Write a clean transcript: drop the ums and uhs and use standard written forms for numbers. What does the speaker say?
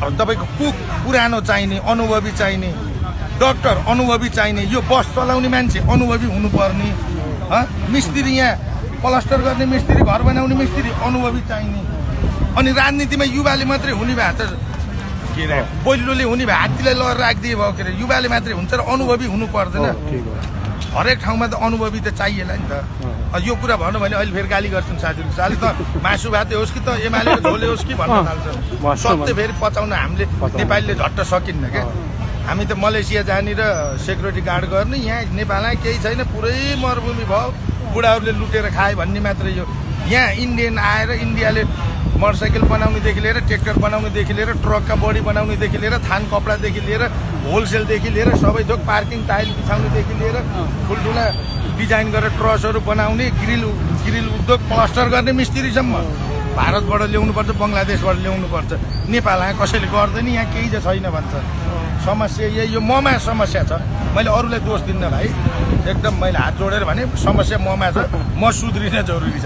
तपाईको कुक पुरानो चाहिने, अनुभवी चाहिने, डाक्टर अनुभवी चाहिने, यो बस चलाउने मान्छे अनुभवी हुनुपर्ने, मिस्त्री यहाँ प्लास्टर गर्ने मिस्त्री, घर बनाउने मिस्त्री अनुभवी चाहिने। अनि राजनीतिमा युवाले मात्रै हुने भए त के अरे बोल्लोले हुने भए हात्तीलाई लगेर राखिदिए भयो के अरे युवाले मात्रै हुन्छ र अनुभवी हुनु पर्दैन। हरेक ठाउँमा त अनुभवी त चाहिएला नि त। यो कुरा भन्नु भने अहिले फेरि गाली गर्छन् साथीहरू, साले त मासु भात होस् कि त एमालेको झोले होस् कि भन्न थाल्छन्। सत्य फेरि पचाउन हामीले नेपालीले झट्ट सकिन्न क्या। हामी त मलेसिया जाने र सेक्युरिटी गार्ड गर्ने, यहाँ नेपालमा केही छैन, पुरै मरुभूमि भयो, बुढाहरूले लुटेर खाए भन्ने मात्रै यो। यहाँ इन्डियन आएर इन्डियाले मोटरसाइकल बनाउनेदेखि लिएर ट्र्याक्टर बनाउनेदेखि लिएर ट्रकका बडी बनाउनेदेखि लिएर थान कपडादेखि लिएर होलसेलदेखि लिएर सबै थोक पार्किङ टाइल बिछाउनेदेखि लिएर ठुल्ठुला डिजाइन गरेर ट्रसहरू बनाउने, ग्रिल उद्योग प्लास्टर गर्ने मिस्त्रीसम्म भारतबाट ल्याउनुपर्छ, बङ्गलादेशबाट ल्याउनुपर्छ। नेपालमा कसैले गर्दैन, यहाँ केही चाहिँ छैन भन्छ। समस्या यो ममा समस्या छ। मैले अरूलाई दोष दिन्न भाइ, एकदम मैले हात जोडेर भने समस्या ममा छ, म सुध्रिन जरुरी छ।